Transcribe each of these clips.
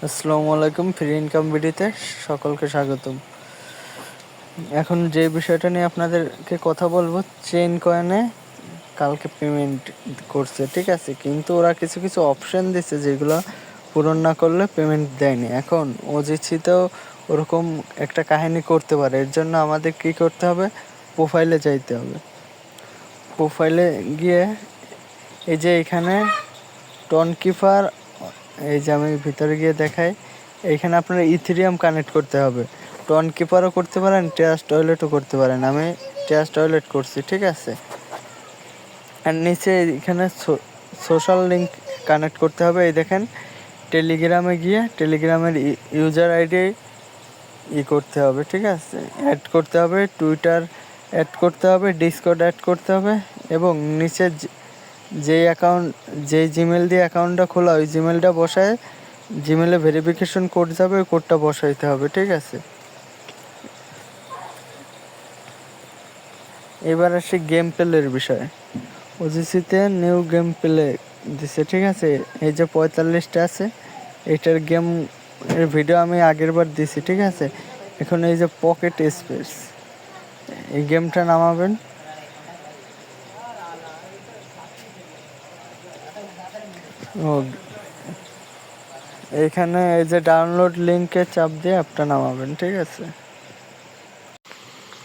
আসসালামু আলাইকুম। Free income ভিডিওতে সকলকে স্বাগতম। এখন যে বিষয়টা নিয়ে আপনাদেরকে কথা বলবো, চেইন কয়েনে কালকে পেমেন্ট করছে, ঠিক আছে, কিন্তু ওরা কিছু কিছু অপশন দিচ্ছে যেগুলো পূরণ না করলে পেমেন্ট দেয়নি। এখন ওজিসিতেও ওরকম একটা কাহিনী করতে পারে। এর জন্য আমাদের কি করতে হবে, প্রোফাইলে যাইতে হবে। প্রোফাইলে গিয়ে এই যে এখানে টন কিপার, এই যে আমি ভিতরে গিয়ে দেখাই, এইখানে আপনার ইথেরিয়াম কানেক্ট করতে হবে। টন কিপারও করতে পারেন, ট্রাস্ট ওয়ালেটও করতে পারেন। আমি ট্রাস্ট ওয়ালেট করছি, ঠিক আছে। আর নিচে এখানে সোশ্যাল লিঙ্ক কানেক্ট করতে হবে। এই দেখেন, টেলিগ্রামে গিয়ে টেলিগ্রামের ইউজার আইডি করতে হবে, ঠিক আছে, অ্যাড করতে হবে। টুইটার অ্যাড করতে হবে, ডিসকর্ড অ্যাড করতে হবে, এবং নিচে যেই জিমেল দিয়ে অ্যাকাউন্টটা খোলা, ওই জিমেলটা বসায় জিমেলে ভেরিফিকেশন কোড যাবে, ওই কোডটা বসাইতে হবে, ঠিক আছে। এবার আসি গেম প্লের বিষয়ে। ওজিসিতে নিউ গেম প্লে দিছে, ঠিক আছে। এই যে 45টা আছে, এইটার গেম এর ভিডিও আমি আগের বার দিছি, ঠিক আছে। এখন এই যে পকেট স্পেস, এই গেমটা নামাবেন। ও, এইখানে এই যে ডাউনলোড লিঙ্কে চাপ দিয়ে অ্যাপটা নামাবেন, ঠিক আছে।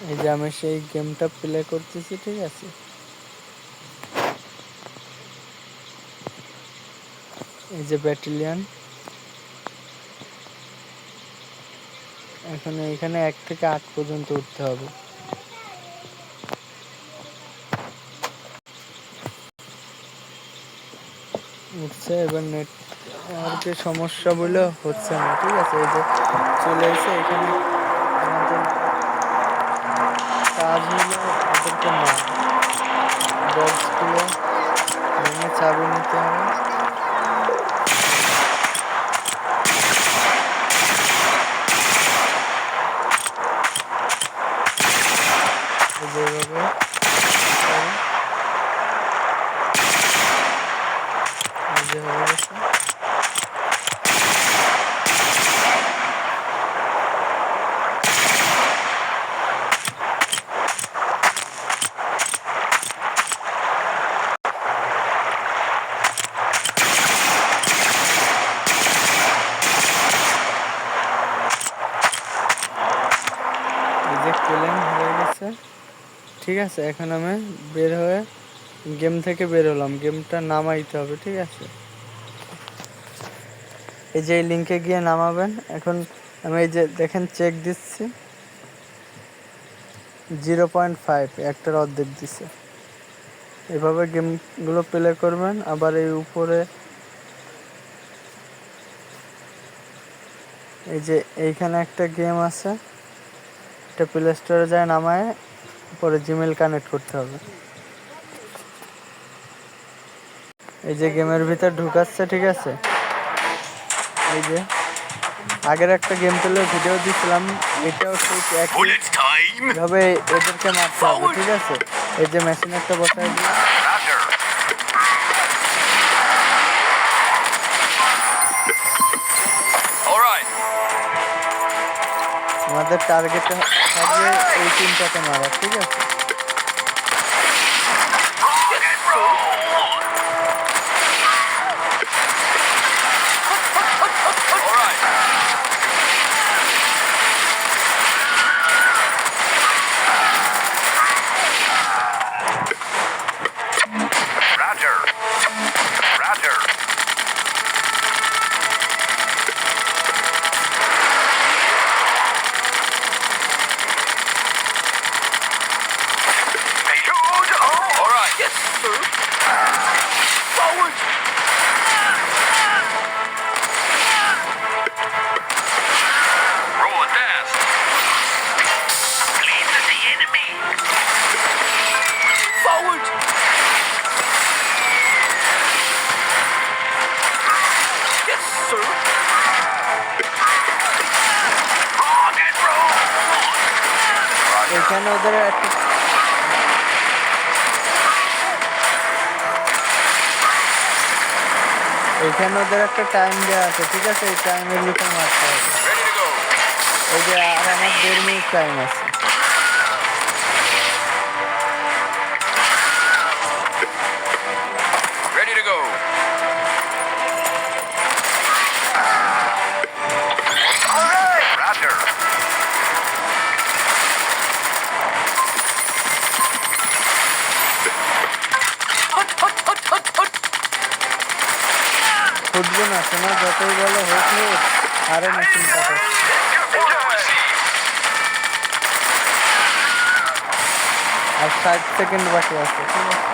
এই যে আমি সেই গেমটা প্লে করতেছি, ঠিক আছে। এই যে ব্যাটালিয়ান, এখন এখানে 1 থেকে 8 পর্যন্ত উঠতে হবে। উঠছে, এবার নেট আর কি সমস্যা বলে হচ্ছে না, ঠিক আছে। এই যে চলে এসে এখানে আমাদের কাজ হলো ওদেরকে বক্সগুলো ভেঙে চাবি নিতে হবে। যেভাবে ক্লেম হয়ে গেছে, ঠিক আছে। এখন আমি বের হয়ে গেম থেকে বের হলাম, গেমটা নামাইতে হবে, ঠিক আছে। এই যে এই লিঙ্কে গিয়ে নামাবেন। এখন আমি এই যে দেখেন চেক দিচ্ছি, 0.5, একটার অর্ধেক দিছে। এভাবে গেমগুলো প্লে করবেন। আবার এই উপরে এই যে এইখানে একটা গেম আছে, এটা প্লে স্টোরে যায় নামায় পরে জিমেল কানেক্ট করতে হবে। এই যে গেমের ভিতর ঢুকাচ্ছে, ঠিক আছে। এই যে আগের একটা গেম প্লের ভিডিও দিয়েছিলাম, এটাও ঠিক একইভাবে এদেরকে মারতে হবে, ঠিক আছে। এই যে মেশিন একটা বসাই দিলাম, আমাদের টার্গেট থাকবে এই 3টাকে মারা, ঠিক আছে। এখানে ওদের একটা এখানে ওদের একটা টাইম দেওয়া আছে, ঠিক আছে? এই টাইমের ভিতরে মারতে হবে। Ready to go. এই যে আর আমার 1.5 মিনিট টাইম আছে। Ready to go. All right. Raptor. ফুটবো না শোনা, যতই বলে হোক হোক, আরে মেশিন পাঠাচ্ছে। আর 60 সেকেন্ড বাকি আছে, ঠিক আছে?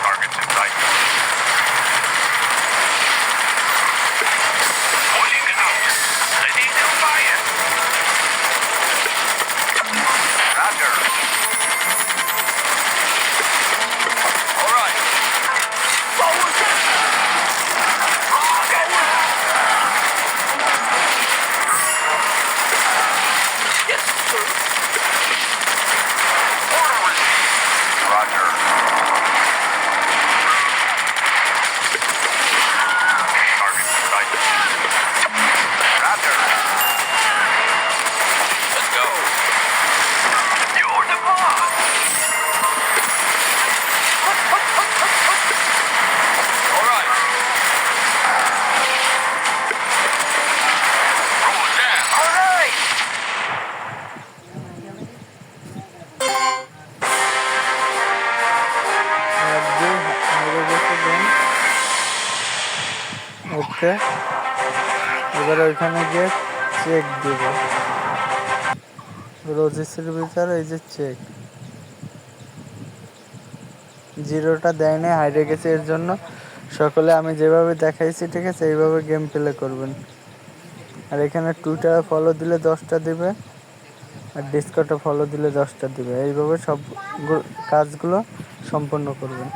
Targets in sight. Pulling out. Ready to fire. Raptor. All right. Forward. Yes, sir. Order received. Roger. Target in sight. Raptor. Let's go. You're the boss. All right. Roll it down. All right. ওকে, এবার ওইখানে গিয়ে check দিব। রজিসের ভিতরে এই যে check, জিরোটা দেয় না, হাইরে গেছে। এর জন্য সকলে আমি যেভাবে দেখাইছি, ঠিক আছে, এইভাবে গেম প্লে করবেন। আর এখানে টুইটারে ফলো দিলে 10টা দিবে, আর ডিসকর্ডে ফলো দিলে 10টা দিবে। এইভাবে সব কাজগুলো সম্পন্ন করবেন।